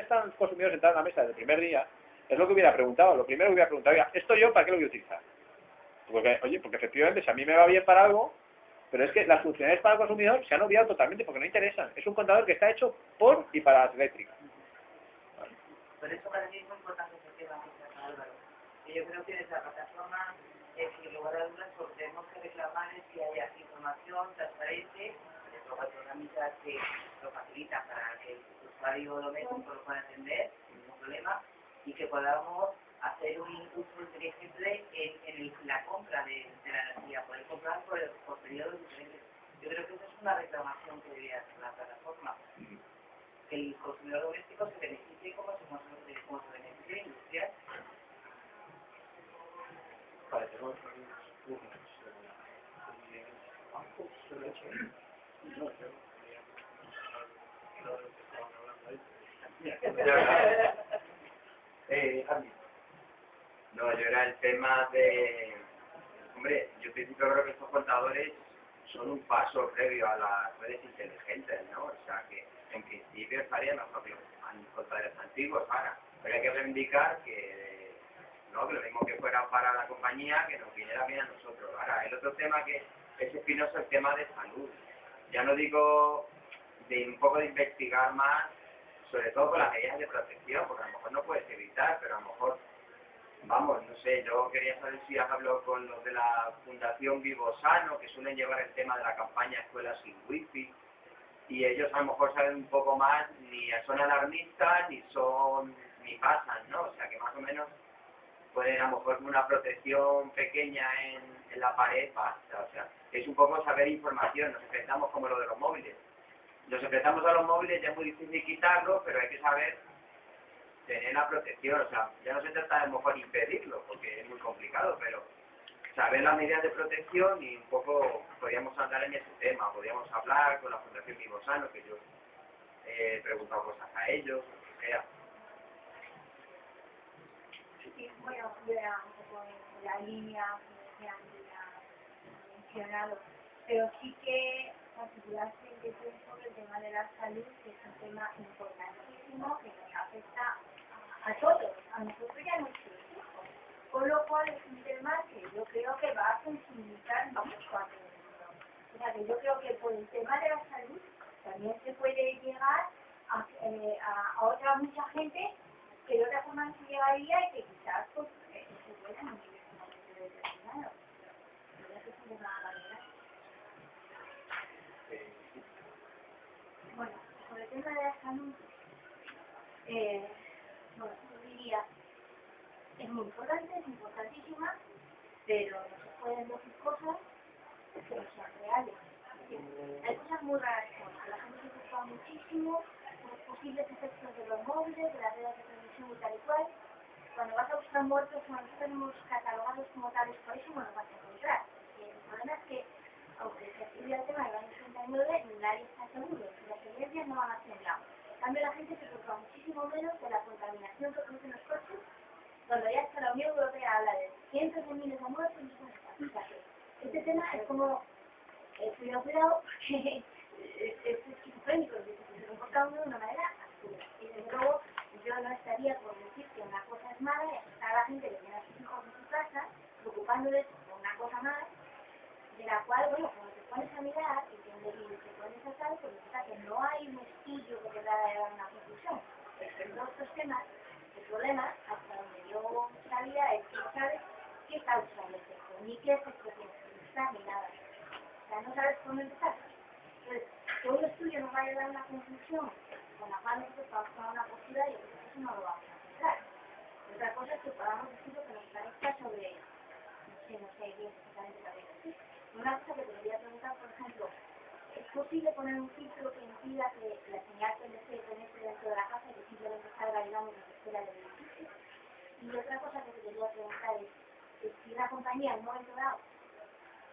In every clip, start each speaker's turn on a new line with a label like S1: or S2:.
S1: está el consumidor sentado en la mesa desde el primer día, es lo que hubiera preguntado. Lo primero que hubiera preguntado, oiga, ¿esto yo para qué lo voy a utilizar? Porque, oye, porque efectivamente si a mí me va bien para algo, pero es que las funcionalidades para el consumidor se han obviado totalmente porque no interesan. Es un contador que está hecho por y para las eléctricas.
S2: Por eso para mí es muy importante ese tema que trata Álvaro. Y yo creo que desde la plataforma, sin lugar a dudas, lo que tenemos que reclamar es que haya información transparente, luego hay programitas que lo facilitan para que el usuario doméstico lo pueda entender, sin ningún problema, y que podamos hacer un uso inteligible en la compra de la energía, poder comprar por periodos diferentes. Yo creo que esa es una reclamación que debería hacer la plataforma, que el consumidor doméstico se beneficie como se beneficia industrial.
S3: Vale, tenemos Andy.
S4: No, yo era el tema de... Hombre, yo en principio creo que estos contadores son un paso previo a las redes inteligentes, ¿no? O sea que en principio estaría mejor que los contadores antiguos. Ahora, pero hay que reivindicar que, ¿no? Que lo mismo que fuera para la compañía, que nos viniera bien a nosotros. Ahora, el otro tema que es espinoso, el tema de salud. Ya no digo de un poco de investigar más, sobre todo con las medidas de protección, porque a lo mejor no puedes evitar, pero a lo mejor, vamos, no sé, yo quería saber si has hablado con los de la Fundación Vivo Sano, que suelen llevar el tema de la campaña Escuelas sin Wifi, y ellos a lo mejor saben un poco más, ni son alarmistas, ni pasan, ¿no? O sea, que más o menos pueden a lo mejor una protección pequeña en la pared, basta, o sea, es un poco saber información, nos enfrentamos como lo de los móviles. Nos enfrentamos a los móviles, ya es muy difícil quitarlo, pero hay que saber tener la protección, o sea, ya no se trata de a lo mejor impedirlo, porque es muy complicado, pero saber las medidas de protección y un poco podríamos andar en ese tema, podríamos hablar con la Fundación Vivo Sano, que yo he preguntado cosas a ellos, lo que sea.
S5: Sí, bueno, yo era un poco en la línea que han mencionado, pero sí que particularmente sobre el tema de la salud, que es un tema importantísimo que nos afecta a todos, a nosotros y a nuestros hijos. Con lo cual es un tema que yo creo que va a sensibilizar mucho a todo el mundo. O sea, que yo creo que por el tema de la salud también se puede llegar a otra mucha gente que de otra forma no se llegaría y que quizás pues, se pueda en un momento determinado. Pero eso es una manera. Bueno, sobre el tema de la salud, bueno, yo diría, es muy importante, es importantísima, pero no se pueden decir cosas que no sean reales. Hay cosas muy raras que la gente se preocupa muchísimo, los posibles efectos de los móviles, de las redes de transmisión y tal y cual. Cuando vas a buscar muertos, cuando no tenemos catalogados como tales por eso, no los vas a encontrar. El problema es que, aunque se estudia el tema del año 69, nadie está seguro, y las evidencias no van hacia un lado. En cambio, la gente se preocupa muchísimo menos de la contaminación que producen los coches, cuando ya hasta la Unión Europea habla de cientos de miles de muertos, y o sea, este tema es como, cuidado, porque es esquizofrénico, se comporta uno de una manera absurda. Y desde luego, yo no estaría por decir que una cosa es mala y asustar a la gente que tiene a sus hijos en su casa, preocupándoles por una cosa más, de la cual, bueno, cuando te pones a mirar y te pones a tal, pues resulta que no hay un estudio que te da una conclusión. En todos estos temas, el problema, hasta donde yo sabía, es que no sabes qué causa el efecto, ni qué efecto tiene, ni está ni nada. O sea, no sabes cómo empezar. Entonces, que un estudio nos vaya a dar una conclusión con la cual nosotros vamos a tomar una postura, yo creo que eso no lo vamos a encontrar. Otra cosa es que podamos decir lo que nos parezca sobre, no sé bien exactamente lo que decir. Una cosa que te quería preguntar, por ejemplo, ¿es posible poner un filtro que impida que la señal PNC penetre dentro de la casa y que simplemente salga, digamos, desde fuera del edificio? Y otra cosa que te quería preguntar es si una compañía en un momento dado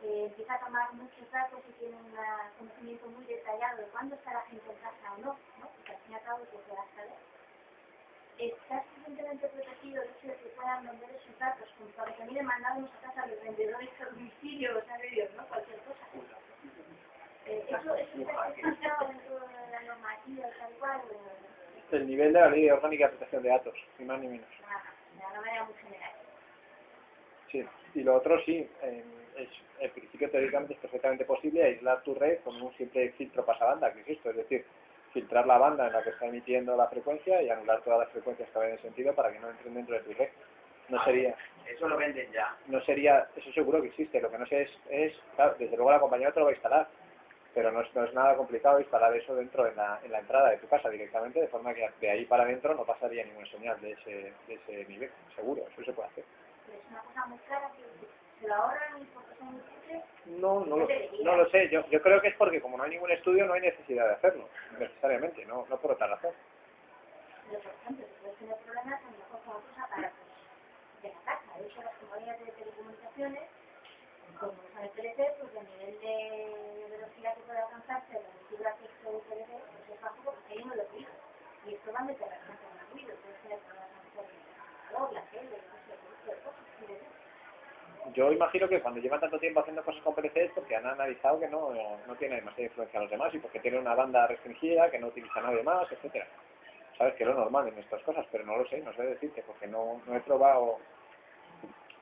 S5: empieza a tomar muchos datos y tiene un conocimiento muy detallado de cuándo está la gente en casa o no, porque al fin y al cabo te podrás saber. ¿Está suficientemente protegido el hecho de que puedan vender esos datos como para que también mandados a casa a los vendedores a domicilio, o sea, de Dios, ¿no? Cualquier cosa. Eso está explicado dentro de la normativa tal cual.
S1: El nivel de la Ley Orgánica de Protección de Datos, ni más ni menos.
S5: Nada, de una manera muy general.
S1: Sí, y lo otro sí, en principio teóricamente es perfectamente posible aislar tu red con un simple filtro pasabanda que existe, es decir, filtrar la banda en la que está emitiendo la frecuencia y anular todas las frecuencias que vayan en sentido para que no entren dentro de tu red. No sería,
S4: Eso lo venden ya.
S1: eso seguro que existe, lo que no sé claro, desde luego la compañía te lo va a instalar, pero no es nada complicado instalar eso dentro en la entrada de tu casa directamente, de forma que de ahí para adentro no pasaría ninguna señal de ese nivel, seguro, eso se puede hacer.
S5: Pero es una cosa muy clara que se lo ahorran y porque son muy simples.
S1: No lo sé, yo creo que es porque como no hay ningún estudio no hay necesidad de hacerlo, necesariamente, no por otra razón.
S5: Pero por ejemplo, si puedes tener problemas a lo mejor con otros aparatos de la casa. De hecho, las compañías de telecomunicaciones, como usan el PLC, pues el nivel de velocidad que puede alcanzarse la fibra que es el PLC, pues es bajo porque hay uno lo ruido. Y esto va a meter bastante más ruido. Puedes tener problemas a lo mejor en el ordenador, la tele, no sé, ese tipo de cosas.
S1: Yo imagino que cuando llevan tanto tiempo haciendo cosas con PLC es porque han analizado que no tiene demasiada influencia a los demás y porque tiene una banda restringida que no utiliza nadie más, etcétera. Sabes que es lo normal en estas cosas, pero no lo sé, no sé decirte porque no he probado.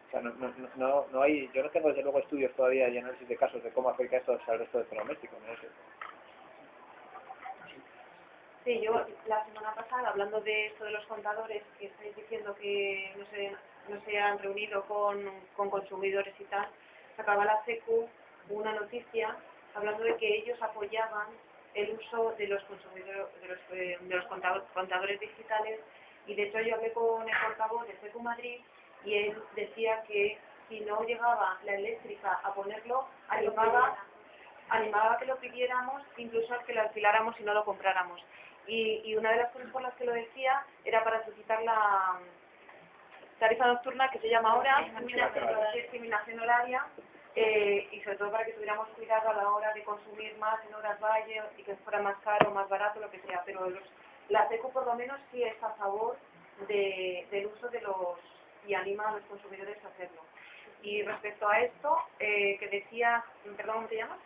S1: O sea, no hay, yo no tengo desde luego estudios todavía y análisis de casos de cómo afecta esto al resto de electrodomésticos, no lo sé.
S6: Sí, yo la semana pasada, hablando de esto de los contadores, que estáis diciendo que no se han reunido con consumidores y tal, sacaba la SECU una noticia hablando de que ellos apoyaban el uso de los consumidores, de los contadores digitales, y de hecho yo hablé con el portavoz de SECU Madrid y él decía que si no llegaba la eléctrica a ponerlo, animaba a que lo pidiéramos, incluso a que lo alquiláramos y no lo compráramos. Y una de las cosas por las que lo decía era para suscitar la tarifa nocturna, que se llama ahora discriminación horaria, y sobre todo para que tuviéramos cuidado a la hora de consumir más en horas valle y que fuera más caro, más barato, lo que sea. Pero la SECU por lo menos sí está a favor del uso de y anima a los consumidores a hacerlo. Y respecto a esto, que decías, perdón, ¿cómo te llamas?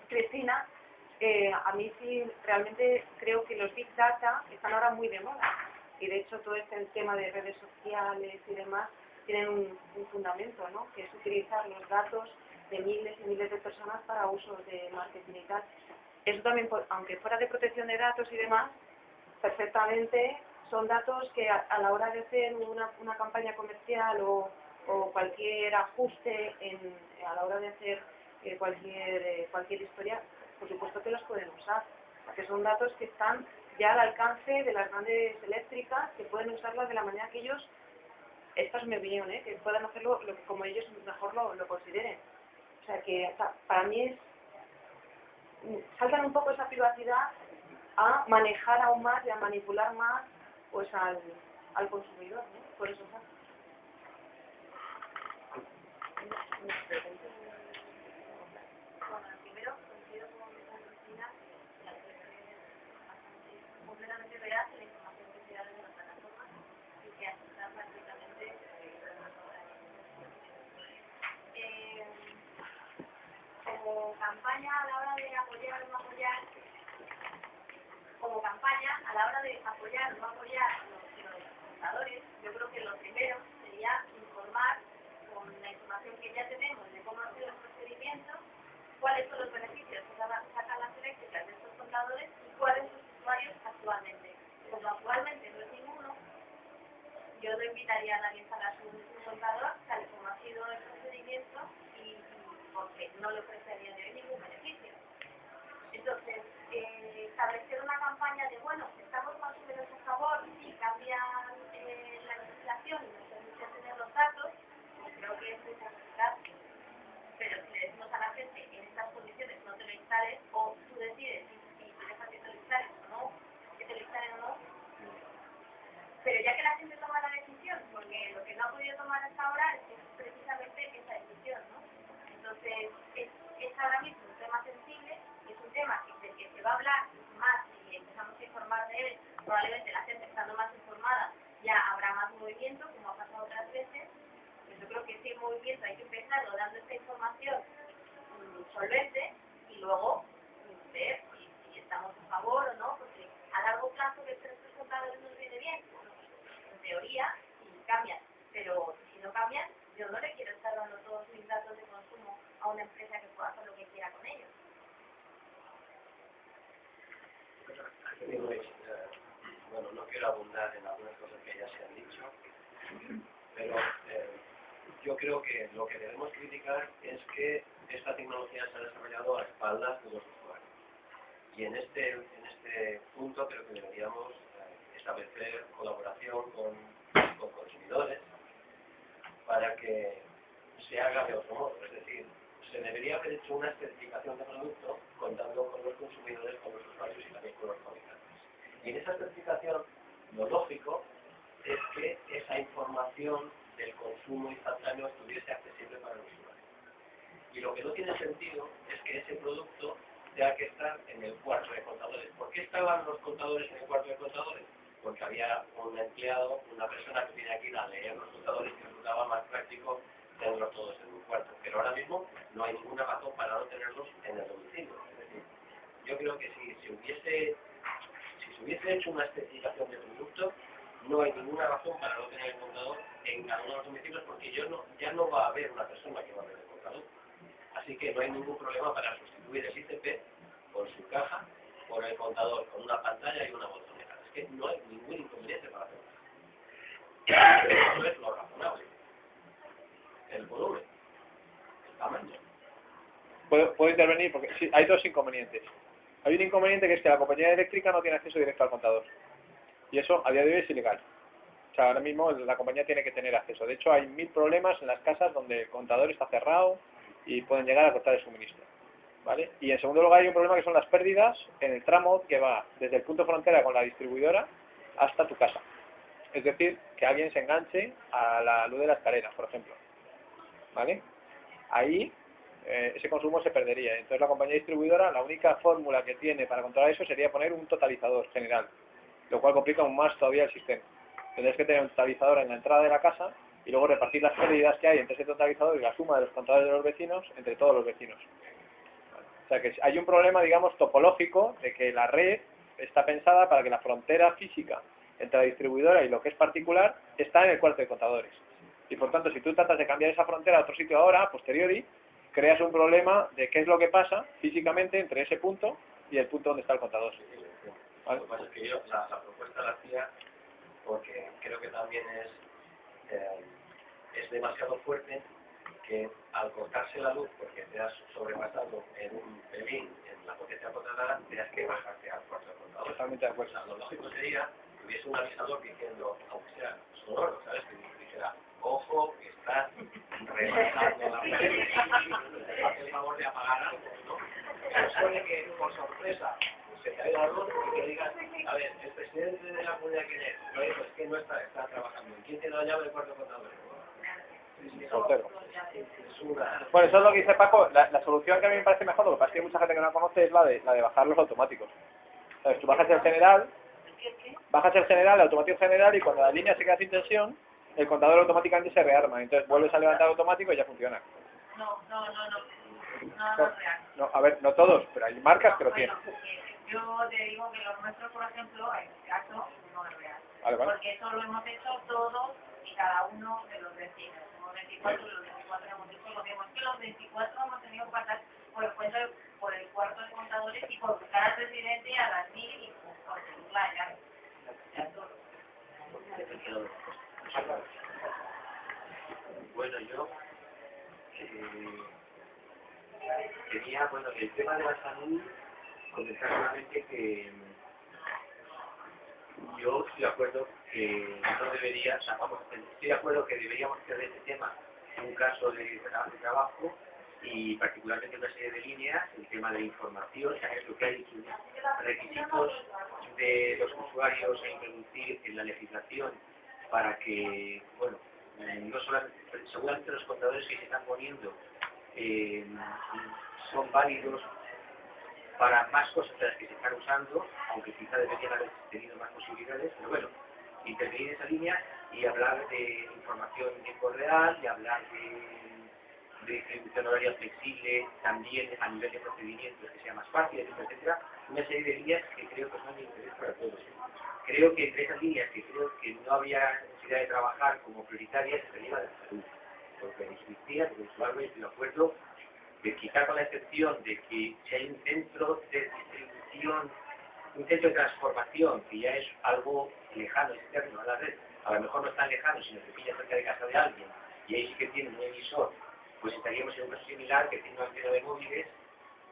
S6: Cristina, a mí sí realmente creo que los Big Data están ahora muy de moda y de hecho todo este tema de redes sociales y demás tienen un fundamento, ¿no? Que es utilizar los datos de miles y miles de personas para usos de marketing y tal. Eso también, aunque fuera de protección de datos y demás, perfectamente son datos que a la hora de hacer una campaña comercial o cualquier ajuste a la hora de hacer cualquier historia, por supuesto que los pueden usar, porque son datos que están ya al alcance de las grandes eléctricas, que pueden usarlas de la manera que ellos, esta es mi opinión, que puedan hacerlo como ellos mejor lo consideren. O sea que para mí saltan un poco esa privacidad a manejar aún más y a manipular más pues al consumidor, ¿no? Por eso
S5: Bueno, primero, coincido con Cristina, la que es completamente veraz en la información que se da desde la plataforma y que está prácticamente como campaña a la hora de apoyar o no apoyar, como campaña a la hora de apoyar o no apoyar los contadores, yo creo que lo primero sería informar con la información que ya tenemos de cómo ha sido el procedimiento, cuáles son los beneficios que sacan las eléctricas de estos contadores y cuáles son sus usuarios actualmente. Como actualmente no es ninguno, yo no invitaría a nadie a instalar su contador tal y como ha sido el procedimiento y porque no le ofrecería de ningún beneficio. Entonces, establecer una campaña de, bueno, estamos más o menos a favor, si cambian la legislación y nos permite tener los datos, pues creo que es muy complicado. Pero si le decimos a la gente, en estas condiciones no te lo instales, o tú decides si dejas que te lo instales o no, que te lo instalen o no, pero ya que la gente toma la decisión, porque lo que no ha podido tomar hasta ahora es precisamente esa decisión, ¿no? Entonces, es ahora mismo un tema sensible, es un tema del que se va a hablar más y empezamos a informar de él, probablemente la gente estando más informada ya habrá más movimiento, como ha pasado otras veces. Pues yo creo que ese movimiento hay que empezarlo dando esta información solvente y luego ver si estamos a favor o no, porque a largo plazo que pero si no cambian, yo no le quiero estar dando todos mis datos de consumo a una empresa que pueda hacer lo que quiera con ellos.
S3: Bueno, no quiero abundar en algunas cosas que ya se han dicho, pero yo creo que lo que debemos criticar es que esta tecnología se ha desarrollado a espaldas de los usuarios. Y en este punto creo que deberíamos establecer colaboración con consumidores para que se haga de otro modo. Es decir, se debería haber hecho una certificación de producto contando con los consumidores, con los usuarios y también con los fabricantes. Y en esa certificación, lo lógico es que esa información del consumo instantáneo estuviese accesible para el usuario. Y lo que no tiene sentido es que ese producto tenga que estar en el cuarto de contadores. ¿Por qué estaban los contadores en el cuarto de contadores? Porque había un empleado, una persona que tenía que ir a leer los contadores y resultaba más práctico tenerlos todos en un cuarto. Pero ahora mismo no hay ninguna razón para no tenerlos en el domicilio. Es decir, yo creo que si se hubiese hecho una especificación de producto, no hay ninguna razón para no tener el contador en cada uno de los domicilios, porque ya no va a haber una persona que va a ver el contador. Así que no hay ningún problema para sustituir el ICP con su caja, por el contador, con una pantalla y una botonera. Es que no hay ningún inconveniente para hacerlo. Eso es lo razonable. El volumen, el tamaño.
S1: ¿Puedo intervenir? Porque sí, hay dos inconvenientes. Hay un inconveniente que es que la compañía eléctrica no tiene acceso directo al contador. Y eso a día de hoy es ilegal. O sea, ahora mismo la compañía tiene que tener acceso. De hecho, hay 1000 problemas en las casas donde el contador está cerrado y pueden llegar a cortar el suministro. ¿Vale? Y en segundo lugar hay un problema que son las pérdidas en el tramo que va desde el punto frontera con la distribuidora hasta tu casa. Es decir, que alguien se enganche a la luz de la escalera, por ejemplo. ¿Vale? Ahí ese consumo se perdería. Entonces la compañía distribuidora, la única fórmula que tiene para controlar eso sería poner un totalizador general, lo cual complica aún más todavía el sistema. Tendrías que tener un totalizador en la entrada de la casa y luego repartir las pérdidas que hay entre ese totalizador y la suma de los contadores de los vecinos entre todos los vecinos. O sea que hay un problema, digamos, topológico de que la red está pensada para que la frontera física entre la distribuidora y lo que es particular está en el cuarto de contadores. Y por tanto, si tú tratas de cambiar esa frontera a otro sitio ahora, a posteriori, creas un problema de qué es lo que pasa físicamente entre ese punto y el punto donde está el contador. ¿Vale?
S3: Lo que pasa es que yo la propuesta la hacía porque creo que también es demasiado fuerte que al cortarse la luz, porque te has sobrepasado en un pelín en la potencia contratada, tengas que bajarte al cuarto de contador.
S1: Totalmente de acuerdo.
S3: O sea, lo lógico sería que hubiese un avisador diciendo, aunque sea sonoro, ¿sabes? Que dijera, ojo, que estás rebasando la pared, haz el favor de apagar algo, ¿no? Pero suele que, por sorpresa, se te la luz y que digas, a ver, el presidente de la comunidad que es, no, es que no está trabajando. ¿Quién tiene la llave del cuarto de contador?
S1: Soltero.
S3: Es una...
S1: Bueno, eso es lo que dice Paco. La solución que a mí me parece mejor, lo que pasa es que hay mucha gente que no la conoce, es la de bajar los automáticos. ¿Sabes? Tú bajas el general, el automático general, y cuando la línea se queda sin tensión, el contador automáticamente se rearma. Entonces vuelves a levantar automático y ya funciona.
S2: No es real.
S1: No, a ver, no todos, pero hay marcas que lo tienen.
S2: Yo te digo que los nuestros, por ejemplo, en este caso, no es real.
S1: Vale.
S2: Porque eso lo hemos hecho todos y cada uno de los vecinos. Somos 24 y los 24 hemos hecho lo mismo. Es que los 24 hemos tenido que pasar por el cuarto de contadores y por buscar al presidente a las 1000 y por seguir la llave. Ya todo.
S3: Bueno, yo quería, bueno, el tema de la salud, comentar solamente que yo estoy de acuerdo que no debería, o sea, vamos, estoy de acuerdo que deberíamos hacer de este tema un caso de trabajo y particularmente una serie de líneas, el tema de información, ya es lo que hay requisitos de los usuarios a introducir en la legislación para que, bueno, no solamente, seguramente los contadores que se están poniendo son válidos para más cosas de las que se están usando, aunque quizá deberían haber tenido más posibilidades, pero bueno, intervenir en esa línea y hablar de información en tiempo real, y hablar de distribución horaria flexible, también a nivel de procedimientos que sea más fácil, etcétera, etcétera, una serie de líneas que creo que son de interés para todos. Creo que entre esas líneas que creo que no había necesidad de trabajar como prioritarias sería la de la salud, porque existía, porque usualmente estoy de acuerdo, de quizá con la excepción de que si hay un centro de distribución, un centro de transformación, que ya es algo lejano, externo a la red, a lo mejor no es tan lejano, sino que pilla cerca de casa de alguien, y ahí sí que tiene un emisor, pues estaríamos en un caso similar, que tiene una antena de móviles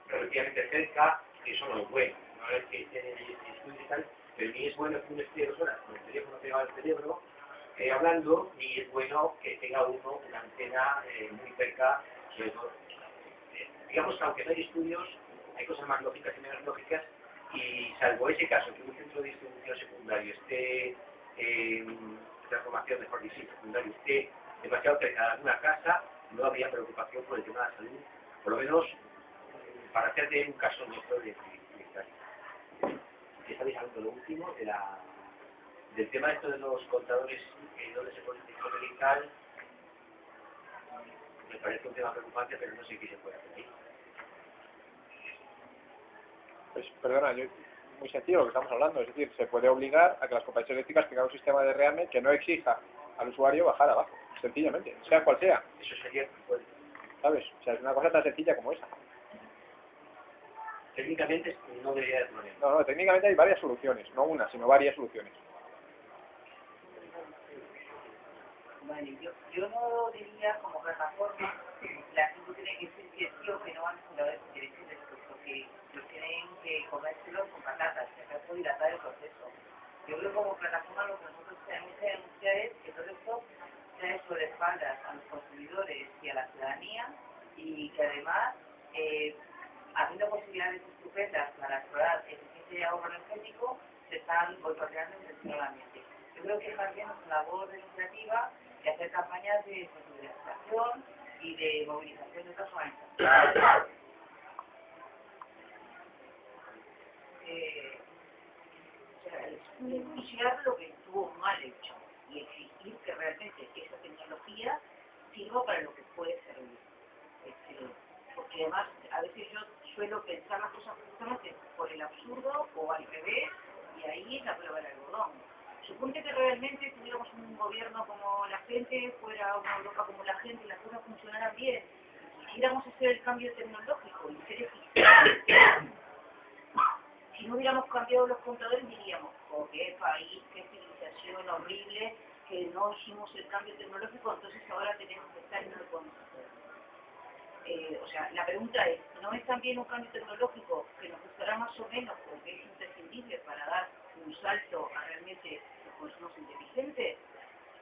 S3: relativamente cerca, que eso no es bueno, no es que estén en el estudio y tal, pero ni es bueno que uno esté 2 horas con el teléfono pegado al cerebro, hablando, ni es bueno que tenga uno una antena muy cerca, sobre todo. Digamos que aunque no hay estudios, hay cosas más lógicas y menos lógicas, y salvo ese caso, que un centro de distribución secundario esté, transformación mejor dicho, secundario esté demasiado cerca de una casa, no habría preocupación por el tema de la salud, por lo menos para hacerte un caso nuestro de sanitario. Estáis hablando de lo último, del tema esto de los contadores, donde se pone el y tal, me parece un tema preocupante, pero no sé qué se puede hacer ahí.
S1: Pues perdona, muy sencillo lo que estamos hablando, es decir, se puede obligar a que las compañías eléctricas tengan un sistema de reame que no exija al usuario bajar abajo, sencillamente, sea cual sea.
S3: Eso sería, pues,
S1: ¿Sabes? O sea, es una cosa tan sencilla como esa.
S3: técnicamente no debería haber problema.
S1: No, técnicamente hay varias soluciones, no una, sino varias soluciones.
S2: Vale, yo no diría como plataforma, la gente tiene que ser que sí o que no van a los intereses de esto, porque los tienen que comérselos con patatas, que acaso dilatar el proceso. Yo creo que como plataforma lo que nosotros tenemos que denunciar es que todo esto sea sobre espaldas a los consumidores y a la ciudadanía, y que además, habiendo posibilidades estupendas para explorar eficiencia y ahorro energético, se están boicoteando intencionadamente. Yo creo que más bien es una labor demostrativa de hacer campañas de sensibilización y de movilización de otras organizaciones. O sea, es vigilar lo que estuvo mal hecho y exigir que realmente esa tecnología sirva para lo que puede servir. Porque además, a veces yo suelo pensar las cosas justamente por el absurdo o al revés, y ahí es la prueba del algodón. Suponte que realmente tuviéramos un gobierno como la gente, fuera una Europa como la gente, y las cosas funcionaran bien, quisiéramos hacer el cambio tecnológico y ser eficientes. Si no hubiéramos cambiado los contadores diríamos, oh, qué país, qué civilización horrible, que no hicimos el cambio tecnológico, entonces ahora tenemos que estar y no lo podemos hacer. O sea, la pregunta es, ¿no es también un cambio tecnológico que nos gustará más o menos porque es imprescindible para dar un salto a realmente los consumos inteligentes?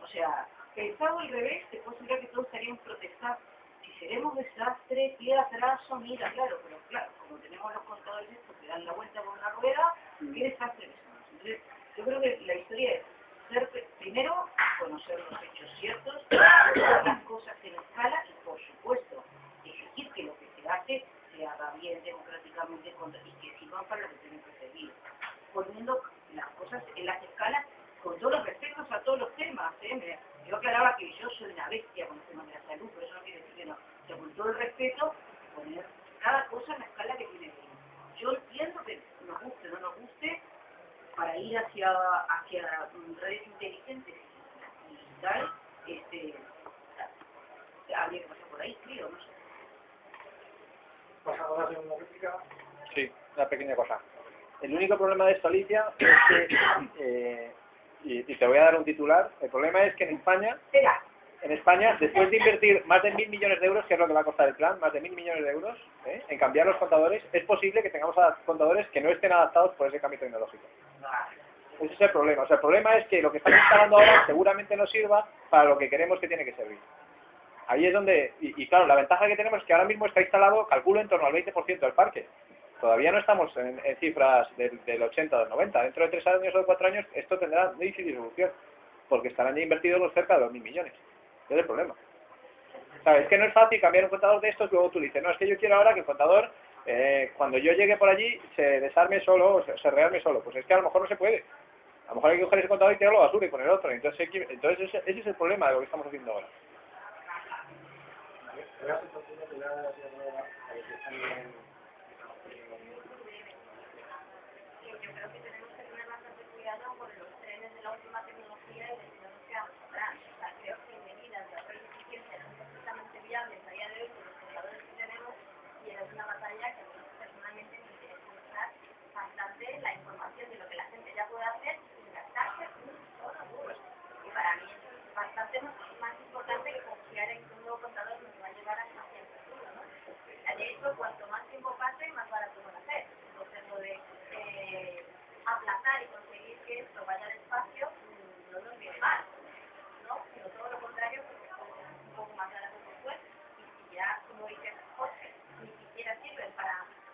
S2: O sea, pensado al revés, te puedo asegurar que todos estaríamos protestando. Si seremos desastre, pie atraso, mira, claro, pero claro, como tenemos los contadores estos que dan la vuelta con una rueda, qué desastre que somos. Entonces, yo creo que la historia es ser, primero, conocer los hechos ciertos, hacer las cosas en escala y, por supuesto, exigir que lo que se hace se haga bien, democráticamente, y que sirvan para lo que tienen que servir. Poniendo las cosas en las escalas con todos los respetos a todos los temas. Yo aclaraba que yo soy una bestia con el tema de la salud, pero eso no quiere decir que no. Pero con todo el respeto, poner cada cosa en la escala que tiene que ir. Yo entiendo que nos guste o no nos guste, para ir hacia redes inteligentes y tal, habría que pasar por ahí, creo, no sé.
S7: ¿Pasamos a la segunda réplica?
S1: Sí, una pequeña cosa. El único problema de esto, Alicia, es que, y te voy a dar un titular, el problema es que en España, después de invertir más de 1.000 millones de euros, que es lo que va a costar el plan, más de 1.000 millones de euros, en cambiar los contadores, es posible que tengamos contadores que no estén adaptados por ese cambio tecnológico. Ese es el problema. O sea, el problema es que lo que estamos instalando ahora seguramente no sirva para lo que queremos que tiene que servir. Ahí es donde, y claro, la ventaja que tenemos es que ahora mismo está instalado, calculo, en torno al 20% del parque. Todavía no estamos en cifras del 80 o del 90. Dentro de 3 años o 4 años esto tendrá muy difícil solución, porque estarán ya invertidos los cerca de 2.000 millones. Ese es el problema. ¿Sabes? Es que no es fácil cambiar un contador de estos, luego tú dices, no, es que yo quiero ahora que el contador, cuando yo llegue por allí, se desarme solo, o se rearme solo. Pues es que a lo mejor no se puede. A lo mejor hay que coger ese contador y tirarlo a la basura y poner otro. Entonces ese es el problema de lo que estamos haciendo ahora.
S7: la situación de la llamada a que también
S5: Yo creo que tenemos que tener bastante cuidado con los trenes de la última tecnología y de que no sean planes. O sea, creo que medidas de ahorro y eficiencia son completamente viables a día de hoy con los contadores que tenemos y es una batalla que a mí personalmente me interesa mostrar bastante la información de lo que la gente ya puede hacer sin gastarse un solo duro. Y para mí eso es bastante más importante que confiar en que un nuevo contador nos va a llevar hasta cierto punto, ¿no? De hecho, cuanto más tiempo pase, más barato van a ser. Entonces, lo de aplazar y conseguir que esto vaya despacio no nos viene mal, ¿no? Sino todo lo contrario, porque es un poco más barato después y si ya, como dice Jorge, ni siquiera sirven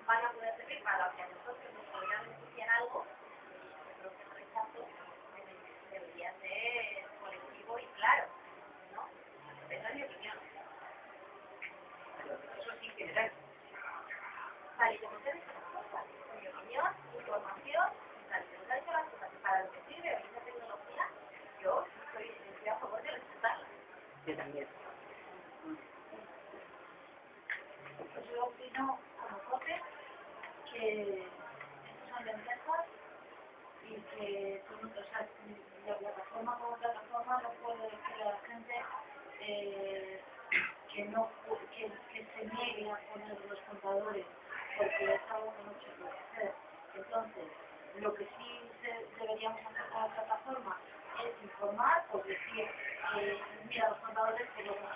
S5: van a poder servir para lo que a nosotros nos podría beneficiar algo, yo creo que el rechazo debería ser colectivo y claro, ¿no? Esa es mi opinión. Eso sí que es. Vale, como ustedes en mi opinión, información, tradicional de las cosas y para lo que sirve hoy esa tecnología, yo estoy a favor de respetarla.
S2: Yo también.
S5: Yo opino, como Jorge, que estos son ventajas y que o sea, la plataforma como plataforma no puede decir a la gente que se niegue a poner los contadores porque es algo que no se puede hacer. Entonces, lo que sí deberíamos hacer con la plataforma es informar, pues decir, mira, los contadores que luego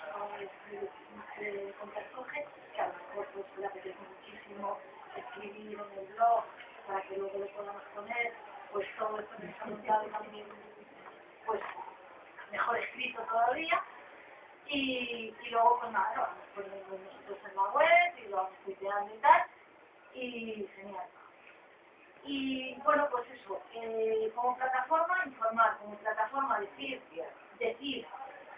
S5: se contrasurge, que a lo mejor pues le apetece muchísimo escribir en el blog para que luego lo podamos poner, pues todo esto que se ha montado también, pues mejor escrito todavía. Y luego pues nada, lo vamos poniendo nosotros en la web y lo vamos tuiteando y tal, y genial. Y bueno, pues eso, como plataforma informar, como plataforma decir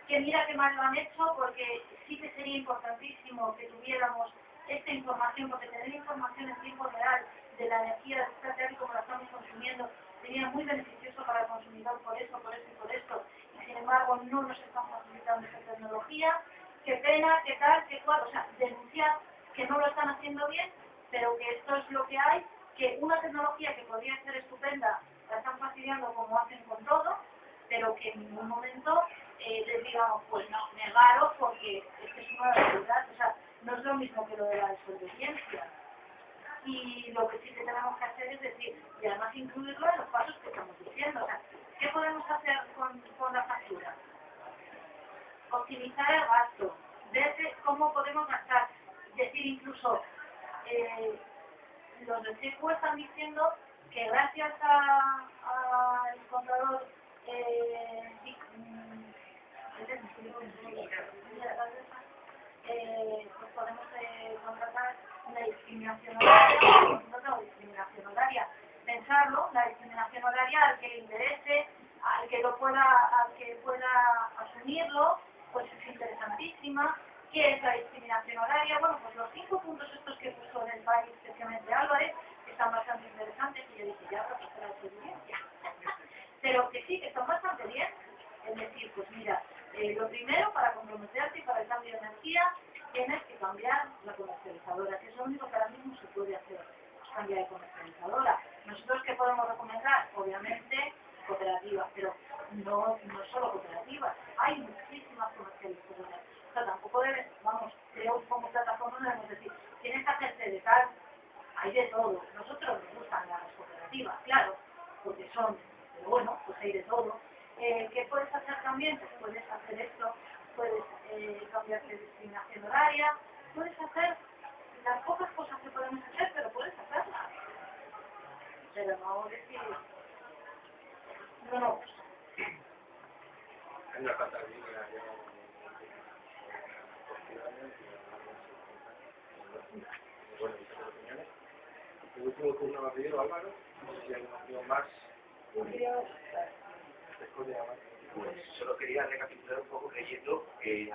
S5: que mira qué mal lo han hecho, porque sí que sería importantísimo que tuviéramos esta información, porque tener información en tiempo real de la energía tal y como la estamos consumiendo sería muy beneficioso para el consumidor por eso y por esto, y sin embargo no nos están facilitando esta tecnología. Qué pena, qué tal, qué cual, o sea, denunciar que no lo están haciendo bien, pero que esto es lo que hay, que una tecnología que podría ser estupenda la están fastidiando como hacen con todo, pero que en ningún momento les digamos, pues no, negaros porque es que es una realidad, o sea, no es lo mismo que lo de la desobediencia. Y lo que sí que tenemos que hacer es decir, y además incluirlo en los pasos que estamos diciendo, o sea, ¿qué podemos hacer con la factura? Optimizar el gasto, ver cómo podemos gastar, es decir, incluso los de CECU están diciendo que gracias al contador pues podemos contratar una discriminación horaria, no discriminación horaria, pensarlo, la discriminación horaria al que le interese, al que pueda asumirlo, pues es interesantísima. ¿Qué es la discriminación horaria? Bueno, pues los 5 puntos estos que puso en el país, especialmente Álvarez, están bastante interesantes y yo dije, ya, pues para la evidencia. Pero que sí, que están bastante bien. Es decir, pues mira, lo primero, para comprometerte y para el cambio de energía, tienes que cambiar la comercializadora, que es lo único que ahora mismo se puede hacer, cambiar de comercializadora. ¿Nosotros qué podemos recomendar? Obviamente, cooperativas, pero no solo cooperativas, hay muchísimas comercializadoras. O sea, tampoco debes, creo como plataforma debemos decir, tienes que hacerte de tal, hay de todo. Nosotros nos gustan las cooperativas, claro, porque son, pero bueno, pues hay de todo. ¿Qué puedes hacer también? Pues puedes hacer esto, puedes cambiar de discriminación horaria, puedes hacer las pocas cosas que podemos hacer, pero puedes hacerlas. Pero no decir, no.
S7: en la Cataluña bueno, muchas opiniones. El último turno lo ha pedido Álvaro, no sé si hay una opinión más.
S3: Pues solo quería recapitular un poco leyendo que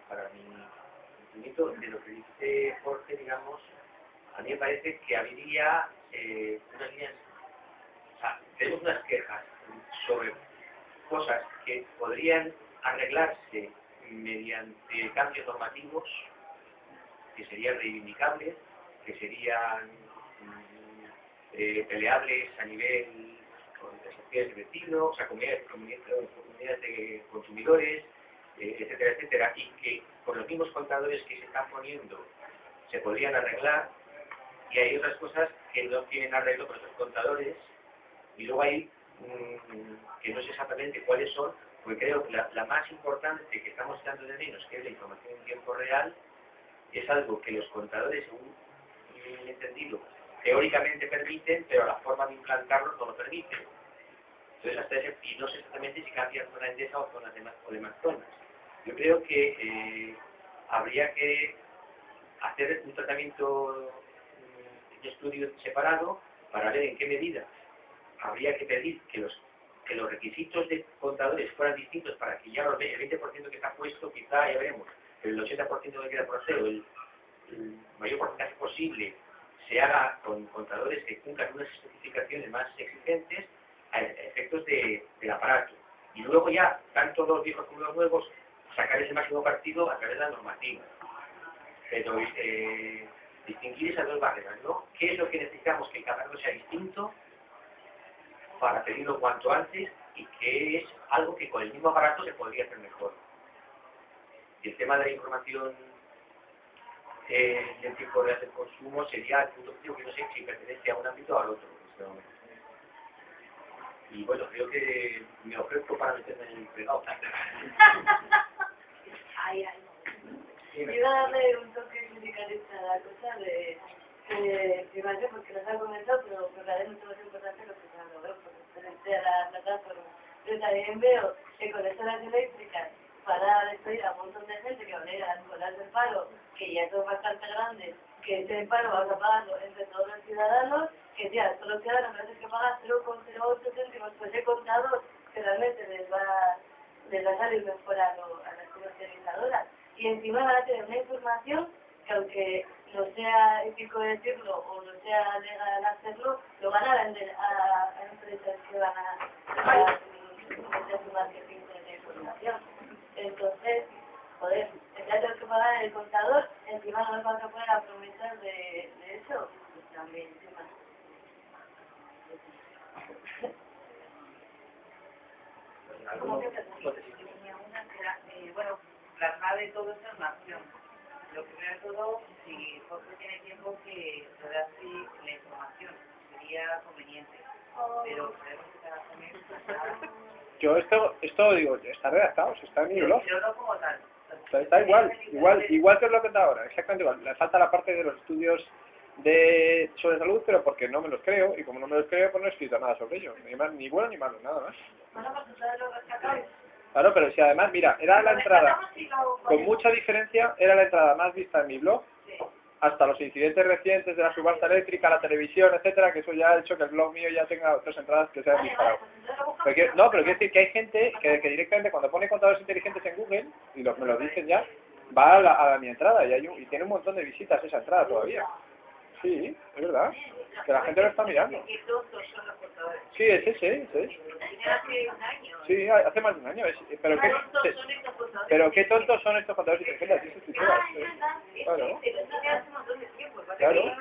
S3: para mi infinito de lo que dice Jorge, digamos, a mí me parece que habría unas líneas, o sea, tenemos unas quejas sobre cosas que podrían arreglarse mediante cambios normativos que serían reivindicables, que serían peleables a nivel de sociedades de vecinos, o sea, comunidades de consumidores, etcétera, etcétera, y que con los mismos contadores que se están poniendo se podrían arreglar, y hay otras cosas que no tienen arreglo con otros contadores, y luego hay que no sé exactamente cuáles son, porque creo que la más importante que estamos echando de menos, que es la información en tiempo real, es algo que los contadores, según mi entendido, teóricamente permiten, pero la forma de implantarlo no lo permite. Entonces, hasta ese, y no sé exactamente si cambia zona Endesa o zonas de más zonas. Yo creo que habría que hacer un tratamiento, un estudio separado para ver en qué medida habría que pedir que los requisitos de contadores fueran distintos para que ya el 20% que está puesto, quizá ya veremos, pero el 80% que queda por hacer, el mayor porcentaje posible, se haga con contadores que cumplan unas especificaciones más exigentes a efectos del aparato. Y luego ya, tanto los viejos como los nuevos, sacar ese máximo partido a través de la normativa. Pero distinguir esas dos barreras, ¿no? ¿Qué es lo que necesitamos? Que cada uno sea distinto para pedirlo cuanto antes, y que es algo que con el mismo aparato se podría hacer mejor. Y el tema de la información en tiempo real del consumo sería el punto que no sé si pertenece a un ámbito o al otro en este momento. Y bueno, creo que me ofrezco para meterme en el fregado.
S2: Ay, ay. Iba a darle un toque sindicalista a la cosa de primaria, porque nos ha comentado, pero me parece mucho más importante lo que se ha hablado, porque frente a la plataforma. Yo también veo que con estas las eléctricas, para despedir a un montón de gente que va a ir a las colas del paro, que ya son bastante grandes, que ese paro vas a pagarlo entre todos los ciudadanos, que ya todos los ciudadanos tienes que pagar 0,08 céntimos, pues he contado que realmente les va a salir mejor a las comercializadoras. Y encima van a tener una información que, aunque no sea ético decirlo o no sea legal hacerlo, lo van a vender a empresas que van a hacer su marketing con esa información. Entonces, joder, ya tengo que pagar el contador, encima no nos van a poder aprovechar de eso, pues también encima. Como que tenía una que era, bueno, plasmar de todo eso en una acción. Lo primero de todo, si Jorge tiene tiempo, que redacte la información, sería conveniente. Pero creemos que también
S1: Yo esto digo, está redactado, está en mi blog.
S2: yo no como tal.
S1: Está igual que os lo he contado ahora, exactamente igual. Le falta la parte de los estudios sobre salud, pero porque no me los creo, y como no me los creo, pues no he escrito nada sobre ello, ni bueno ni malo, nada más.
S2: Bueno, pues ustedes lo rescatáis.
S1: Claro, pero si además, mira, era la entrada, con mucha diferencia, era la entrada más vista en mi blog, hasta los incidentes recientes de la subasta eléctrica, la televisión, etcétera, que eso ya ha hecho que el blog mío ya tenga otras entradas que se han disparado. No, pero quiero decir que hay gente que directamente cuando pone contadores inteligentes en Google, y me lo dicen ya, va a mi entrada y tiene un montón de visitas esa entrada todavía. Sí, es verdad, que la gente lo está mirando. Sí, es ese.
S2: Hace un año.
S1: Sí, hace más de un año. Pero qué tontos son estos contadores inteligentes. Claro. Claro.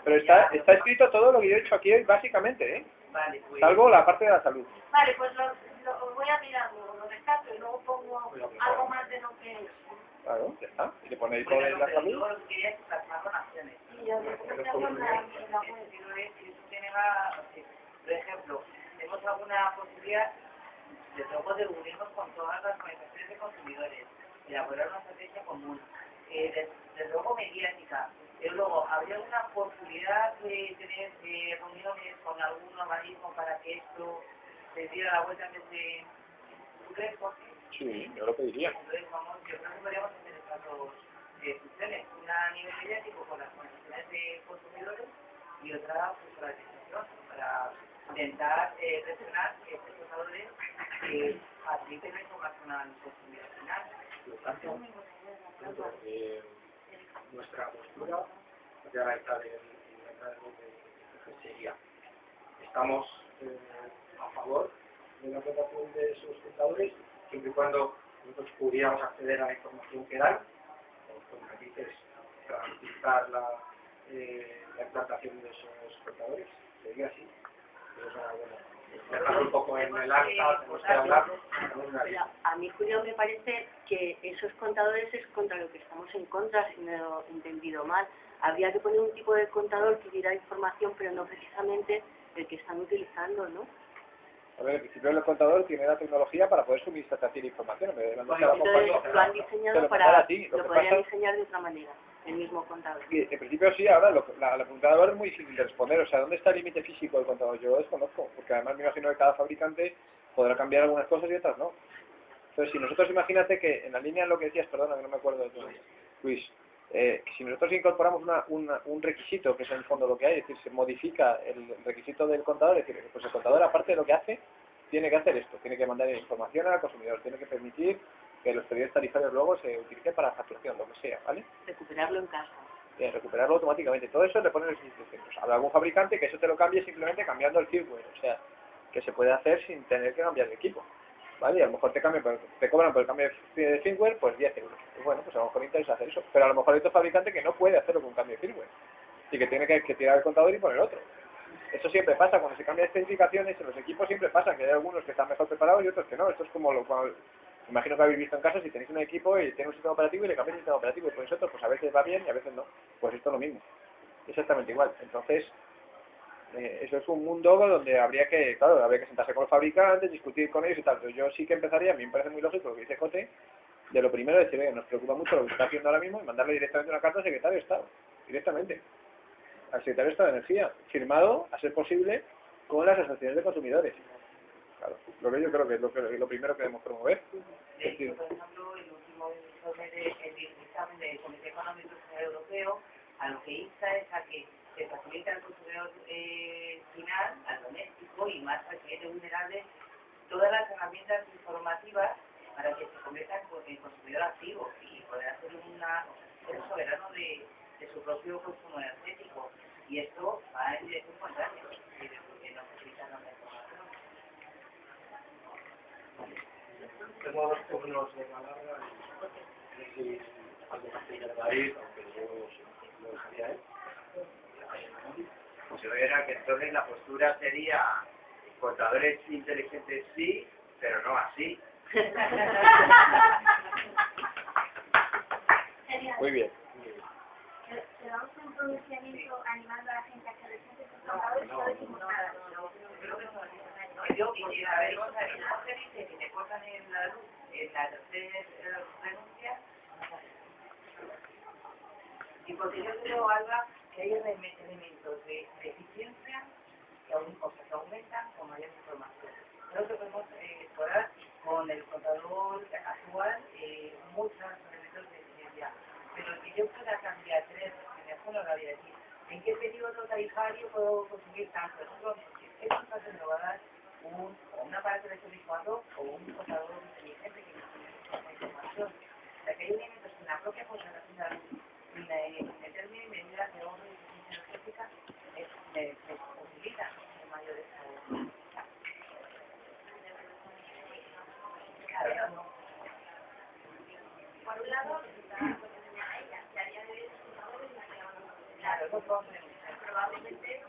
S1: Pero está escrito todo lo que yo he dicho aquí hoy, básicamente, ¿eh?
S2: Vale, pues.
S1: Salvo la parte de la salud.
S5: Vale, pues lo voy a mirar, lo rescato y luego pongo algo más de lo que he hecho.
S1: Claro, ya está. Y le ponéis todo en la salud.
S2: Yo lo que quería es plasmar con acciones.
S5: Y yo lo que tengo en la web.
S2: Por ejemplo, tenemos alguna posibilidad de unirnos con todas las organizaciones de consumidores, elaborar una estrategia común, desde luego mediática. Pero luego, ¿habría alguna posibilidad de tener reuniones con algún organismo para que esto se diera la vuelta en vez de... ¿Tú crees, Jorge?
S1: Sí, yo lo pediría.
S2: Entonces, yo creo que podríamos hacer estas dos funciones, una a nivel mediático con las organizaciones de consumidores y otra pues, con la administración, para intentar presionar que estos trabajadores faciliten la información al consumidor final.
S7: Por lo tanto, nuestra postura ya está de sería, estamos a favor de la votación de esos contadores siempre y cuando nosotros pudiéramos acceder a la información que dan, con matices garantizar la implantación de esos contadores. Sería así. O sea, bueno, dejarlo un poco en el acta, tenemos que hablarlo.
S8: Pero a mí, Julio, me parece que esos contadores es contra lo que estamos en contra, si no lo he entendido mal. Habría que poner un tipo de contador que diera información, pero no precisamente el que están utilizando, ¿no?
S1: A ver, en principio el contador tiene la tecnología para poder suministrar a ti la información. En vez de mandarse a la
S8: Entonces
S1: compañía,
S8: lo han
S1: te
S8: diseñado
S1: lo
S8: para...
S1: mandará a ti. Lo
S8: Lo
S1: que
S8: podrían
S1: pasa
S8: diseñar de otra manera, el mismo contador.
S1: es que, en principio sí, ahora la contador es muy difícil de responder. O sea, ¿dónde está el límite físico del contador? Yo lo desconozco, porque además me imagino que cada fabricante podrá cambiar algunas cosas y otras no. Entonces, si nosotros, imagínate que en la línea de lo que decías, perdona que no me acuerdo de todo, Luis, si nosotros incorporamos un requisito, que es en el fondo lo que hay, es decir, se modifica el requisito del contador, es decir, pues el contador, aparte de lo que hace, tiene que hacer esto, tiene que mandar información al consumidor, tiene que permitir que los periodos tarifarios luego se utilicen para facturación, lo que sea, ¿vale?
S8: Recuperarlo en casa.
S1: Recuperarlo automáticamente. Todo eso le ponen los instrucciones. Habrá algún fabricante que eso te lo cambie simplemente cambiando el firmware, o sea, que se puede hacer sin tener que cambiar de equipo, ¿vale? Y a lo mejor te cobran por el cambio de firmware, pues 10 euros. Pues bueno, pues a lo mejor interesa hacer eso, pero a lo mejor hay otro fabricante que no puede hacerlo con un cambio de firmware y que tiene que tirar el contador y poner otro. Eso siempre pasa, cuando se cambian especificaciones en los equipos siempre pasa, que hay algunos que están mejor preparados y otros que no. Esto es como cuando, imagino que habéis visto en casa, si tenéis un equipo y tiene un sistema operativo y le cambiáis el sistema operativo y ponéis otro, pues a veces va bien y a veces no. Pues esto es lo mismo, exactamente igual. Entonces, eso es un mundo donde habría que sentarse con los fabricantes, discutir con ellos y tal. Pero yo sí que empezaría, a mí me parece muy lógico lo que dice Cote, de lo primero decir, oye, nos preocupa mucho lo que está haciendo ahora mismo y mandarle directamente una carta al secretario de Estado, directamente, al secretario de Estado de Energía, firmado, a ser posible, con las asociaciones de consumidores. Claro, lo que yo creo que es lo primero que debemos promover.
S2: De hecho, por ejemplo, el último informe del dictamen del Comité Económico Social Europeo, a lo que insta es a que se facilite al consumidor final, al doméstico y más al cliente vulnerable, todas las herramientas informativas para que se convierta en consumidor activo y poder hacer ser soberano de su propio consumo energético. Y esto va en dirección contraria, porque no facilitan la información.
S7: Tengo dos turnos de palabra y no sé si algo más que añadir, aunque yo lo dejaría,
S4: Yo era que entonces la postura sería contadores inteligentes sí, pero no así.
S1: Muy bien.
S5: Le damos un pronunciamiento animando a la gente a que presente sus contadores y no decimos nada.
S2: Yo quisiera ver cosas que dice que te cortan en la luz, en las tres renuncias. Y porque yo creo, Alba, que hay elementos de eficiencia que aumentan con mayor información. Creo que podemos explorar con el contador actual muchos elementos de eficiencia. Pero que yo pueda cambiar tres, mejor no lo voy a decir. ¿En qué periodo tarifario puedo conseguir tanto? Eso me lo va a dar un aparato electrónico o un contador inteligente que me información. O sea, que hay elementos que en la propia conservación de la luz, meterme en medidas de ahorro y eficiencia energética, me posibilita un mayor desarrollo. Claro,
S5: Por un lado, está lo que señala ella, que a día de hoy los contadores no se llaman
S2: claro, eso podemos
S5: probablemente no